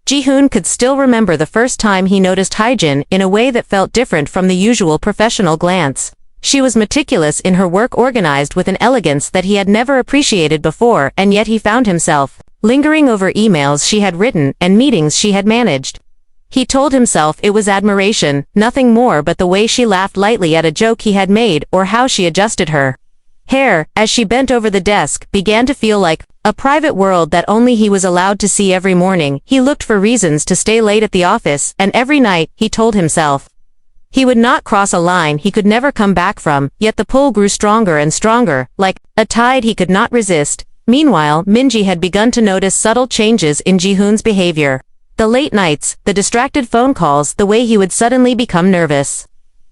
Ji-hoon could still remember the first time he noticed Hyin in a way that felt different from the usual professional glance. She was meticulous in her work, organized with an elegance that he had never appreciated before, and yet he found himself lingering over emails she had written and meetings she had managed. He told himself it was admiration, nothing more, but the way she laughed lightly at a joke he had made or how she adjusted her hair as she bent over the desk began to feel like a private world that only he was allowed to see. Every morning he looked for reasons to stay late at the office, and every night he told himself he would not cross a line he could never come back from, yet the pull grew stronger and stronger, like a tide he could not resist. Meanwhile, Minji had begun to notice subtle changes in Ji-hoon's behavior. The late nights, the distracted phone calls, the way he would suddenly become nervous.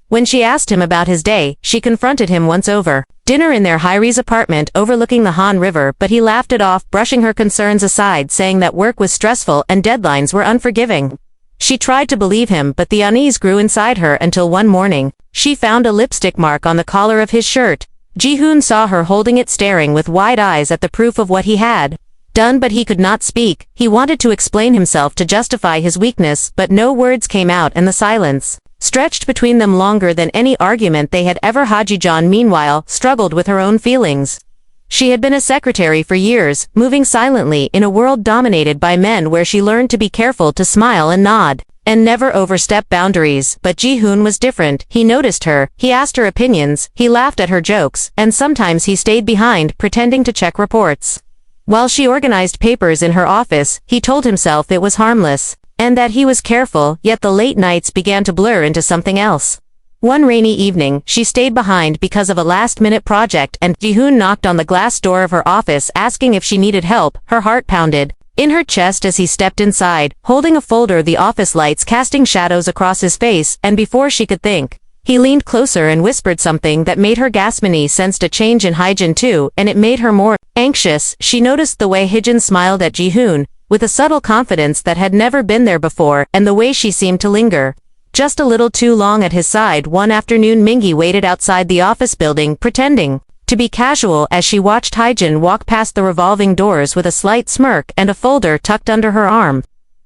When she asked him about his day, she confronted him once over dinner in their high-rise apartment overlooking the Han River, but he laughed it off, brushing her concerns aside, saying that work was stressful and deadlines were unforgiving. She tried to believe him, but the unease grew inside her until one morning, she found a lipstick mark on the collar of his shirt. Ji-hoon saw her holding it, staring with wide eyes at the proof of what he had done, but he could not speak. He wanted to explain himself, to justify his weakness, but no words came out, and the silence stretched between them longer than any argument they had ever had. Ji-jeon, meanwhile, struggled with her own feelings. She had been a secretary for years, moving silently in a world dominated by men, where she learned to be careful, to smile and nod, and never overstep boundaries. But Ji-hoon was different. He noticed her, he asked her opinions, he laughed at her jokes, and sometimes he stayed behind, pretending to check reports. While she organized papers in her office, he told himself it was harmless, and that he was careful, yet the late nights began to blur into something else. One rainy evening, she stayed behind because of a last-minute project, and Ji-hoon knocked on the glass door of her office, asking if she needed help. Her heart pounded in her chest as he stepped inside, holding a folder, the office lights casting shadows across his face, and before she could think, he leaned closer and whispered something that made her gasp. Minnie sensed a change in Hyin too, and it made her more anxious. She noticed the way Hyin smiled at Ji-hoon, with a subtle confidence that had never been there before, and the way she seemed to linger just a little too long at his side. One afternoon, Mingi waited outside the office building, pretending to be casual as she watched Hyin walk past the revolving doors with a slight smirk and a folder tucked under her arm.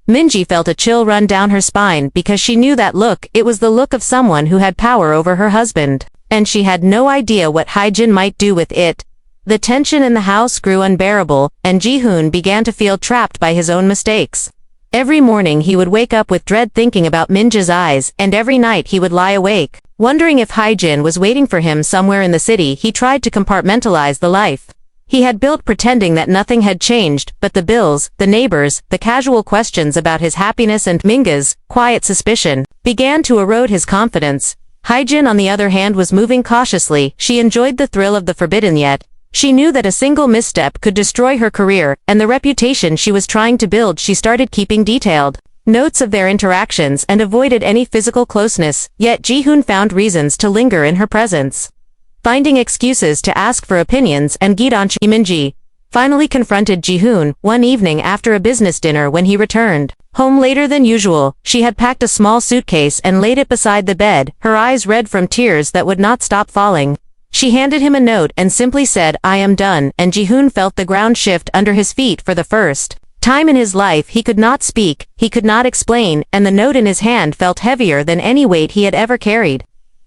Minji felt a chill run down her spine, because she knew that look. It was the look of someone who had power over her husband, and she had no idea what Hyin might do with it. The tension in the house grew unbearable, and Ji-hoon began to feel trapped by his own mistakes. Every morning he would wake up with dread, thinking about Minja's eyes, and every night he would lie awake, wondering if Hyin was waiting for him somewhere in the city. He tried to compartmentalize the life he had built, pretending that nothing had changed, but the bills, the neighbors, the casual questions about his happiness, and Minga's quiet suspicion began to erode his confidence. Hyin, on the other hand, was moving cautiously. She enjoyed the thrill of the forbidden, yet she knew that a single misstep could destroy her career and the reputation she was trying to build. She started keeping detailed notes of their interactions and avoided any physical closeness, yet Ji-hoon found reasons to linger in her presence, finding excuses to ask for opinions, and Gidanchi Minji finally confronted Ji-hoon one evening after a business dinner. When he returned home later than usual, she had packed a small suitcase and laid it beside the bed, her eyes red from tears that would not stop falling. She handed him a note and simply said, "I am done," and Ji-hoon felt the ground shift under his feet. For the first time in his life, he could not speak, he could not explain, and the note in his hand felt heavier than any weight he had ever carried.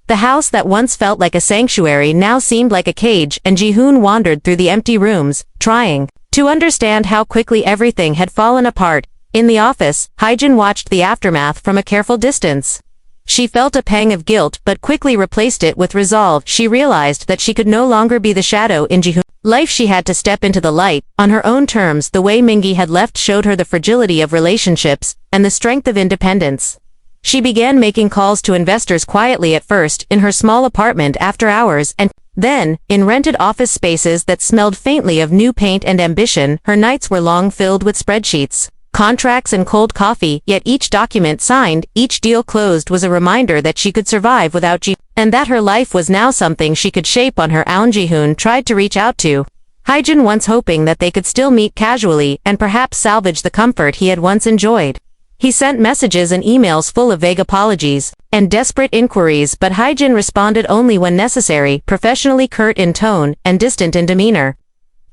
The house that once felt like a sanctuary now seemed like a cage, and Ji-hoon wandered through the empty rooms, trying to understand how quickly everything had fallen apart. In the office, Hyin watched the aftermath from a careful distance. She felt a pang of guilt, but quickly replaced it with resolve. She realized that she could no longer be the shadow in Ji-hoon's life. She had to step into the light on her own terms. The way Mingi had left showed her the fragility of relationships and the strength of independence. She began making calls to investors quietly, at first in her small apartment after hours, and then in rented office spaces that smelled faintly of new paint and ambition. Her nights were long, filled with spreadsheets, contracts, and cold coffee, yet each document signed, each deal closed, was a reminder that she could survive without Ji, and that her life was now something she could shape on her own. Ji-hoon tried to reach out to Hyin once, hoping that they could still meet casually and perhaps salvage the comfort he had once enjoyed. He sent messages and emails full of vague apologies and desperate inquiries, but Hyin responded only when necessary, professionally curt in tone and distant in demeanor.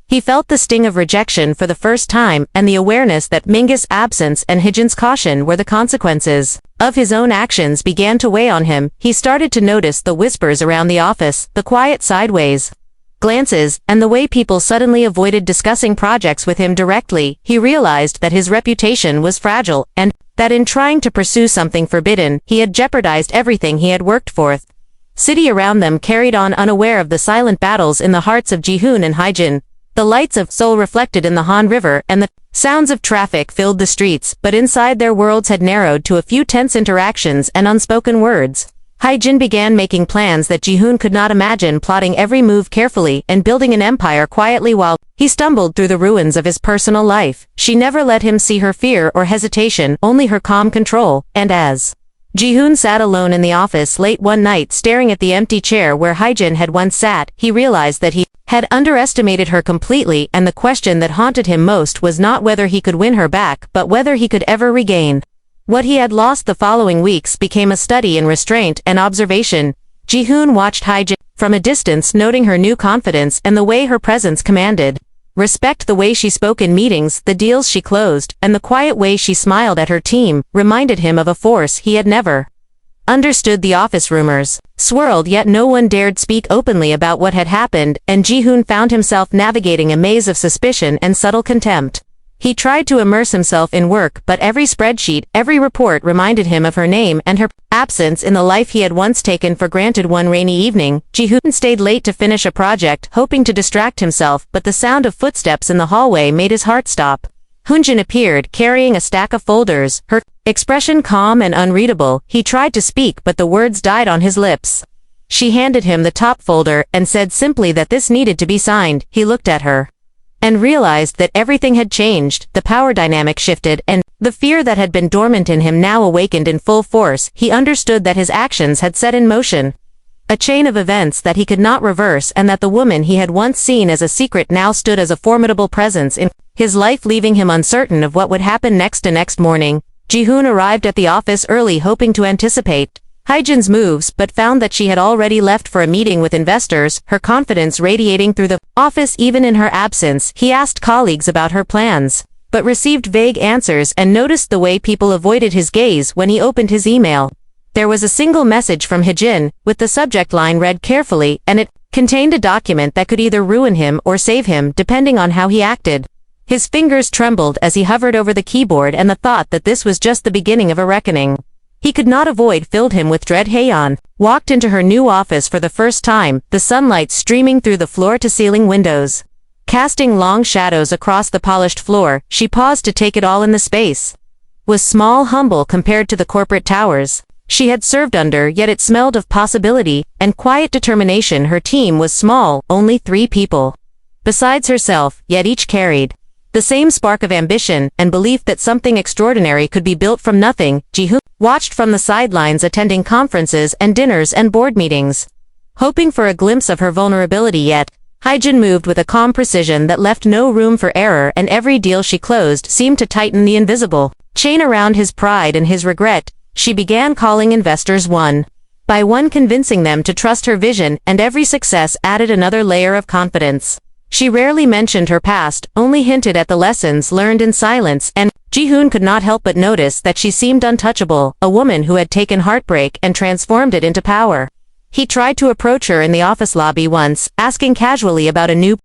He felt the sting of rejection for the first time and the awareness that Mingus' absence and Hyun's caution were the consequences of his own actions began to weigh on him. He started to notice the whispers around the office, the quiet sideways glances, and the way people suddenly avoided discussing projects with him directly. He realized that his reputation was fragile, and that in trying to pursue something forbidden, he had jeopardized everything he had worked for. City around them carried on unaware of the silent battles in the hearts of Ji-hoon and Hyin. The lights of Seoul reflected in the Han River and the sounds of traffic filled the streets, but inside their worlds had narrowed to a few tense interactions and unspoken words. Hyin began making plans that Ji-hoon could not imagine, plotting every move carefully and building an empire quietly while he stumbled through the ruins of his personal life. She never let him see her fear or hesitation, only her calm control, and as Ji-hoon sat alone in the office late one night staring at the empty chair where Hyin had once sat, he realized that he had underestimated her completely, and the question that haunted him most was not whether he could win her back but whether he could ever regain what he had lost. The following weeks became a study in restraint and observation. Ji-hoon watched Hyin from a distance, noting her new confidence and the way her presence commanded respect. The way she spoke in meetings, the deals she closed, and the quiet way she smiled at her team reminded him of a force he had never understood. The office rumors swirled, yet no one dared speak openly about what had happened, and Ji-hoon found himself navigating a maze of suspicion and subtle contempt. He tried to immerse himself in work, but every spreadsheet, every report reminded him of her name and her absence in the life he had once taken for granted. One rainy evening, Ji-hoon stayed late to finish a project, hoping to distract himself, but the sound of footsteps in the hallway made his heart stop. Hyun appeared, carrying a stack of folders, her expression calm and unreadable. He tried to speak, but the words died on his lips. She handed him the top folder and said simply that this needed to be signed. He looked at her and realized that everything had changed. The power dynamic shifted, and the fear that had been dormant in him now awakened in full force. He understood that his actions had set in motion a chain of events that he could not reverse, and that the woman he had once seen as a secret now stood as a formidable presence in his life, leaving him uncertain of what would happen next. The next morning, Ji-hoon arrived at the office early, hoping to anticipate Hyun's moves, but found that she had already left for a meeting with investors, her confidence radiating through the office even in her absence. He asked colleagues about her plans, but received vague answers and noticed the way people avoided his gaze when he opened his email. There was a single message from Hyin, with the subject line read carefully, and it contained a document that could either ruin him or save him, depending on how he acted. His fingers trembled as he hovered over the keyboard, and the thought that this was just the beginning of a reckoning he could not avoid filled him with dread. Hyin walked into her new office for the first time, the sunlight streaming through the floor-to-ceiling windows, casting long shadows across the polished floor. She paused to take it all in. The space was small, humble compared to the corporate towers she had served under, yet it smelled of possibility and quiet determination. Her team was small, only 3 people besides herself, yet each carried the same spark of ambition and belief that something extraordinary could be built from nothing. Ji-hoon watched from the sidelines, attending conferences and dinners and board meetings, hoping for a glimpse of her vulnerability. Yet Hyin moved with a calm precision that left no room for error, and every deal she closed seemed to tighten the invisible chain around his pride and his regret. She began calling investors one by one, convincing them to trust her vision, and every success added another layer of confidence. She rarely mentioned her past, only hinted at the lessons learned in silence, and Ji-hoon could not help but notice that she seemed untouchable, a woman who had taken heartbreak and transformed it into power. He tried to approach her in the office lobby once, asking casually about a new